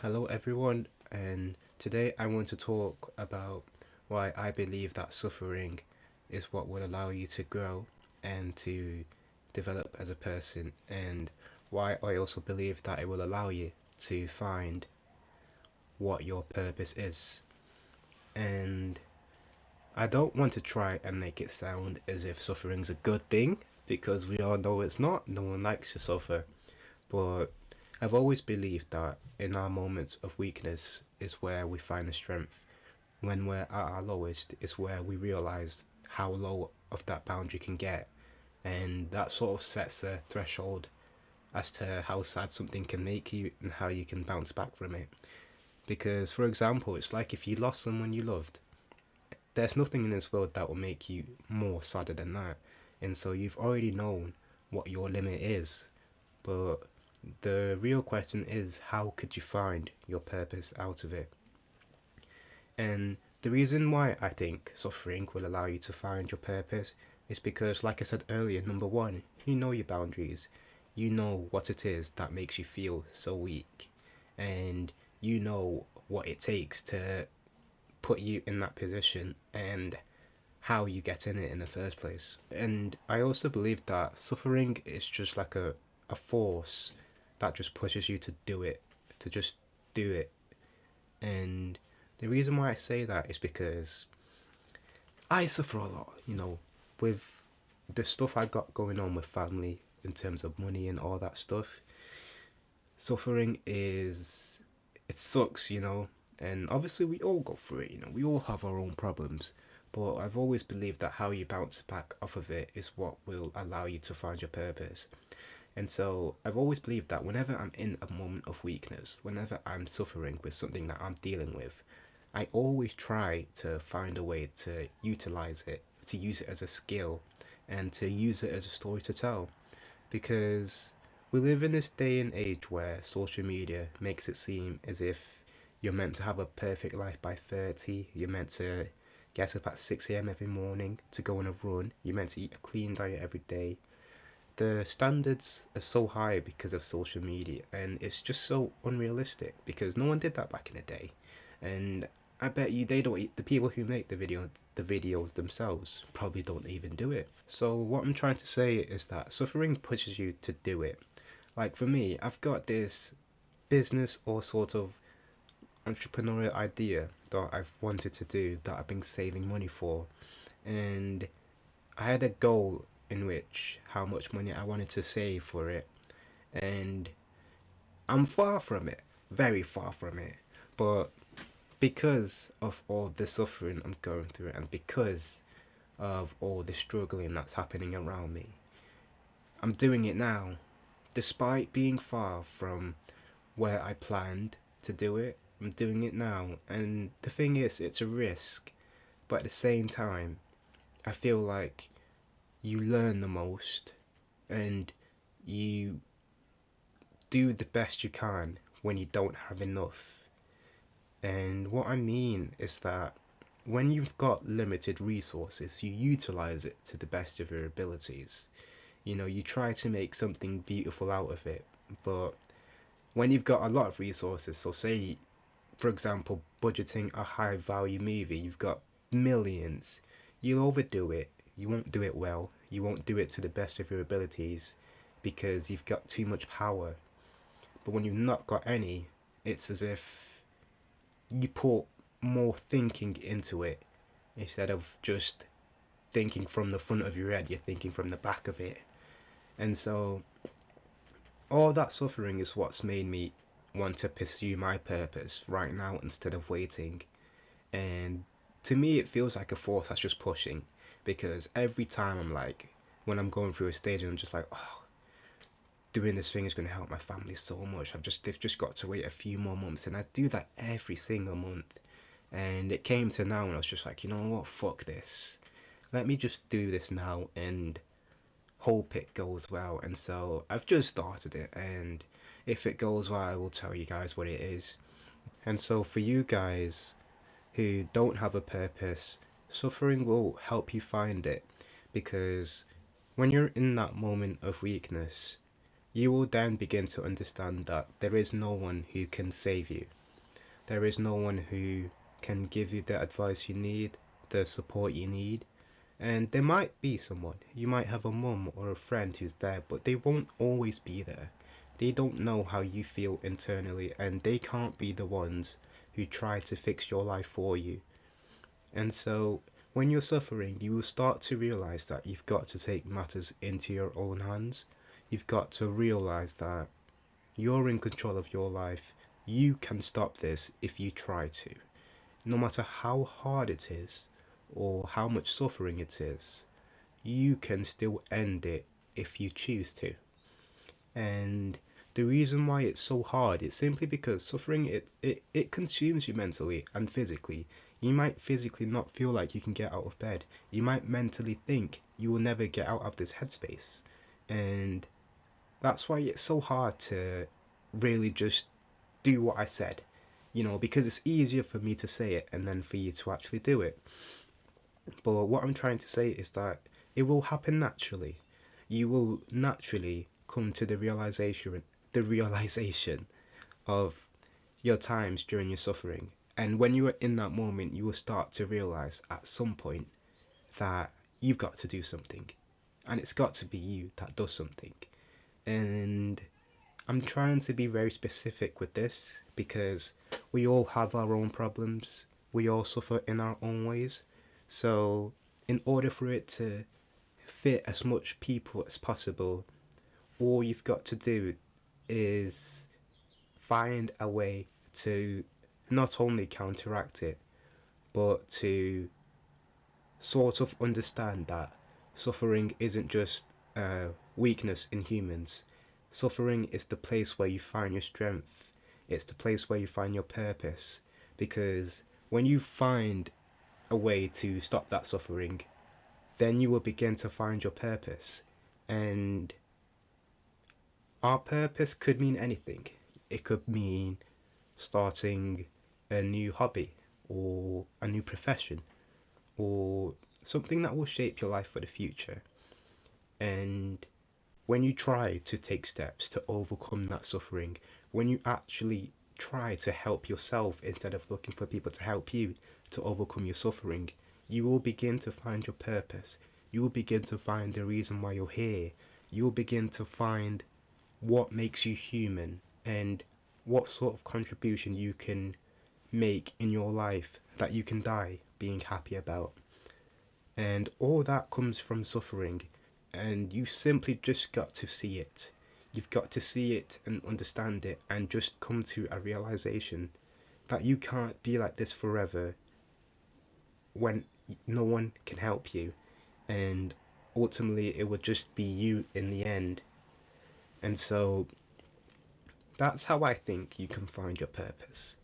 Hello, everyone, and today I want to talk about why I believe that suffering is what will allow you to grow and to develop as a person, and why I also believe that it will allow you to find what your purpose is. And I don't want to try and make it sound as if suffering's a good thing, because we all know it's not. No one likes to suffer. But I've always believed that in our moments of weakness is where we find the strength. When we're at our lowest is where we realize how low of that boundary can get. And that sort of sets the threshold as to how sad something can make you and how you can bounce back from it. Because, for example, it's like if you lost someone you loved, there's nothing in this world that will make you more sadder than that. And so you've already known what your limit is. But the real question is, how could you find your purpose out of it? And the reason why I think suffering will allow you to find your purpose is because, like I said earlier, number one, you know your boundaries. You know what it is that makes you feel so weak. And you know what it takes to put you in that position and how you get in it in the first place. And I also believe that suffering is just like a force that just pushes you to do it, to just do it. And the reason why I say that is because I suffer a lot, with the stuff I got going on with family in terms of money and all that stuff. Suffering is, it sucks. And obviously we all go through it. We all have our own problems. But I've always believed that how you bounce back off of it is what will allow you to find your purpose. And so I've always believed that whenever I'm in a moment of weakness, whenever I'm suffering with something that I'm dealing with, I always try to find a way to utilize it, to use it as a skill, and to use it as a story to tell. Because we live in this day and age where social media makes it seem as if you're meant to have a perfect life by 30, you're meant to get up at 6 a.m. every morning to go on a run, you're meant to eat a clean diet every day. The standards are so high because of social media, and it's just so unrealistic because no one did that back in the day. And I bet you they don't the people who make the videos themselves probably don't even do it. So what I'm trying to say is that suffering pushes you to do it. Like for me, I've got this business or sort of entrepreneurial idea that I've wanted to do that I've been saving money for, and I had a goal in which how much money I wanted to save for it, and I'm far from it, very far from it. But because of all the suffering I'm going through, and because of all the struggling that's happening around me, I'm doing it now, despite being far from where I planned to do it. I'm doing it now, and the thing is, it's a risk, but at the same time, I feel like you learn the most and you do the best you can when you don't have enough. And what I mean is that when you've got limited resources, you utilize it to the best of your abilities. You try to make something beautiful out of it. But when you've got a lot of resources, so say, for example, budgeting a high value movie, you've got millions, you'll overdo it. You won't do it well. You won't do it to the best of your abilities because you've got too much power. But when you've not got any, it's as if you put more thinking into it instead of just thinking from the front of your head, you're thinking from the back of it. And so all that suffering is what's made me want to pursue my purpose right now instead of waiting. And to me, it feels like a force that's just pushing because every time I'm like, when I'm going through a stage, I'm just like, oh, doing this thing is going to help my family so much. They've just got to wait a few more months, and I do that every single month. And it came to now, and I was just like, you know what, fuck this. Let me just do this now and hope it goes well. And so I've just started it, and if it goes well, I will tell you guys what it is. And so for you guys who don't have a purpose, suffering will help you find it because when you're in that moment of weakness, you will then begin to understand that there is no one who can save you. There is no one who can give you the advice you need, the support you need. And there might be someone, you might have a mum or a friend who's there, but they won't always be there. They don't know how you feel internally, and they can't be the ones who try to fix your life for you. And so, when you're suffering, you will start to realize that you've got to take matters into your own hands. You've got to realize that you're in control of your life. You can stop this if you try to. No matter how hard it is or how much suffering it is, you can still end it if you choose to. And the reason why it's so hard is simply because suffering it consumes you mentally and physically. You might physically not feel like you can get out of bed. You might mentally think you will never get out of this headspace. And that's why it's so hard to really just do what I said, because it's easier for me to say it and then for you to actually do it. But what I'm trying to say is that it will happen naturally. You will naturally come to the realization of your times during your suffering. And when you are in that moment, you will start to realize at some point that you've got to do something. And it's got to be you that does something. And I'm trying to be very specific with this because we all have our own problems. We all suffer in our own ways. So, in order for it to fit as much people as possible, all you've got to do is find a way to not only counteract it, but to sort of understand that suffering isn't just a weakness in humans. Suffering is the place where you find your strength. It's the place where you find your purpose. Because when you find a way to stop that suffering, then you will begin to find your purpose. And our purpose could mean anything. It could mean starting a new hobby or a new profession or something that will shape your life for the future. And when you try to take steps to overcome that suffering, when you actually try to help yourself instead of looking for people to help you to overcome your suffering, you will begin to find your purpose. You will begin to find the reason why you're here. You will begin to find what makes you human and what sort of contribution you can make in your life that you can die being happy about. And all that comes from suffering, and you simply just got to see it. You've got to see it and understand it and just come to a realization that you can't be like this forever when no one can help you. And ultimately, it would just be you in the end. And so that's how I think you can find your purpose,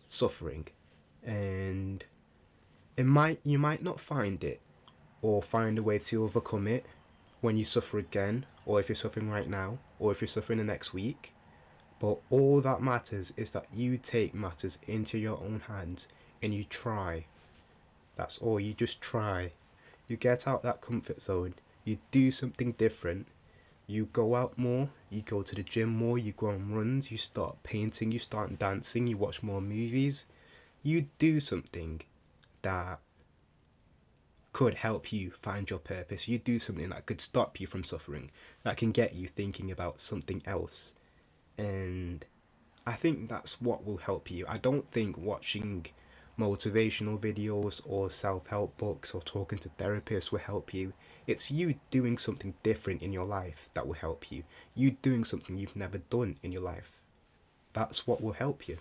suffering. And you might not find it or find a way to overcome it when you suffer again, or if you're suffering right now, or if you're suffering the next week. But all that matters is that you take matters into your own hands and you try. That's all, you just try. You get out that comfort zone, you do something different, you go out more, you go to the gym more, you go on runs, you start painting, you start dancing, you watch more movies. You do something that could help you find your purpose. You do something that could stop you from suffering, that can get you thinking about something else. And I think that's what will help you. I don't think watching motivational videos or self help books or talking to therapists will help you. It's you doing something different in your life that will help you. You doing something you've never done in your life. That's what will help you.